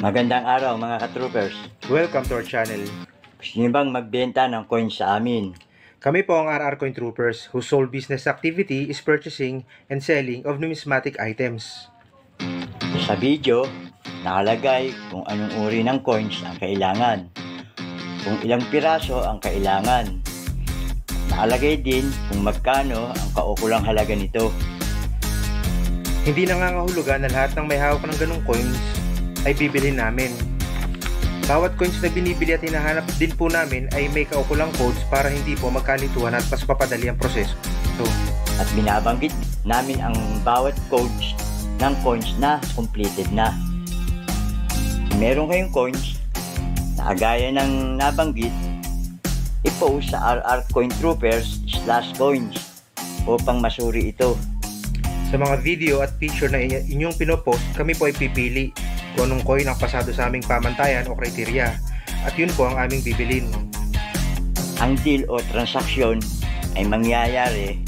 Magandang araw mga ka-troopers. Welcome to our channel. Gusto niyo bang magbenta ng coins sa amin? Kami po ang RR Coin Troopers whose sole business activity is purchasing and selling of numismatic items. Sa video, nakalagay kung anong uri ng coins ang kailangan, kung ilang piraso ang kailangan. Nakalagay din kung magkano ang kaukulang halaga nito. Hindi nangangahulugan na lahat ng may hawak ng ganong coins ay bibilhin namin. Bawat coins na binibili at hinahanap din po namin ay may kaukulang codes para hindi po magkalituhan at mas papadali ang proseso. At binabanggit namin ang bawat codes ng coins na completed na. Meron kayong coins na kagaya ng nabanggit, i-post sa RR Coin Troopers/coins upang masuri ito. Sa mga video at picture na inyong pinopost, kami po ay pipili kung anong coin ang pasado sa aming pamantayan o kriteriya at yun po ang aming bibilin. Ang deal o transaksyon ay mangyayari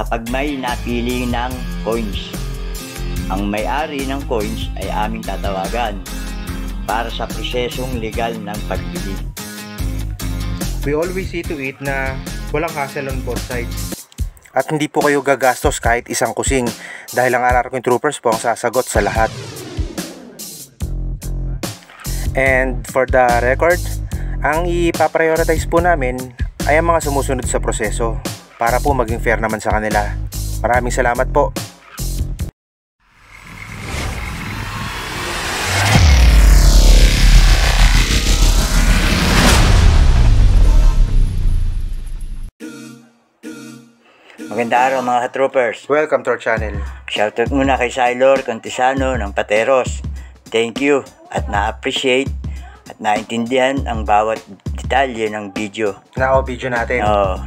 kapag may napili ng coins. Ang may-ari ng coins ay aming tatawagan para sa prosesong legal ng pagbili. We always see to it na walang hassle on both sides. At hindi po kayo gagastos kahit isang kusing dahil ang RR Coin Troopers po ang sasagot sa lahat. And for the record, ang ipaprioritize po namin ay ang mga sumusunod sa proseso para po maging fair naman sa kanila. Maraming salamat po. Magandang araw mga ka-troopers. Welcome to our channel. Shoutout muna kay Sailor Contisano ng Pateros. Thank you at na-appreciate at naintindihan ang bawat detalye ng video. Video natin. Oo.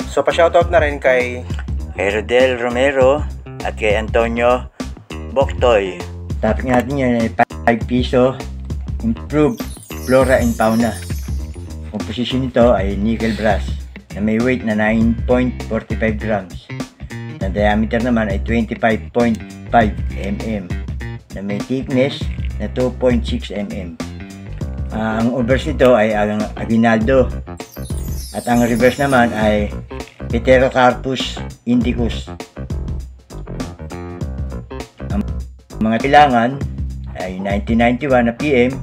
So pa-shoutout na rin kay Rodel Romero at kay Antonio Boktoy. Topic natin yun ay 5 piso improved flora and fauna. Composition nito ay nickel brass na may weight na 9.45 grams. Na diameter naman ay 25.5 mm na may thickness na 2.6 mm. Ang obverse nito ay ang aguinaldo at ang reverse naman ay Pterocarpus indicus. Ang mga kailangan ay 1991 na PM,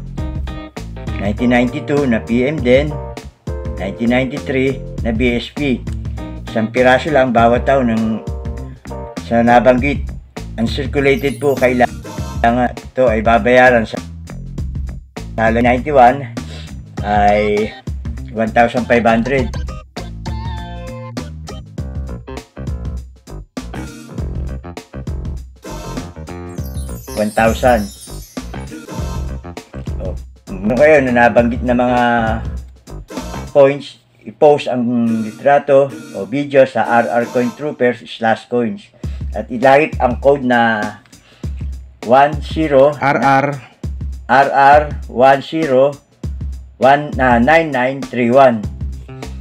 1992 na PM din, 1993 na BSP. Isang piraso lang bawat taon ng sa nabanggit. Uncirculated po kailangan ito ay babayaran sa 91 ay 1,500. 1,000. Kung kayo na nabanggit na mga coins, i-post ang litrato o video sa RR Coin Troopers/coins at ilagit ang code na 10 RR109931.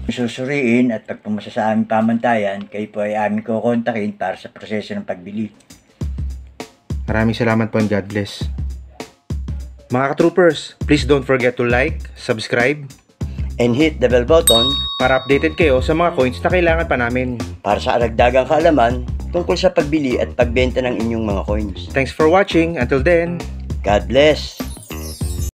Susuriin at pagpumasa sa aming pamantayan, kayo po ay aming kukontakin para sa proseso ng pagbili. Maraming salamat po and God bless. Mga ka-troopers, please don't forget to like, subscribe, And hit the bell button para updated kayo sa mga coins na kailangan pa namin. Para sa aragdagang kaalaman tungkol sa pagbili at pagbenta ng inyong mga coins. Thanks for watching. Until then, God bless!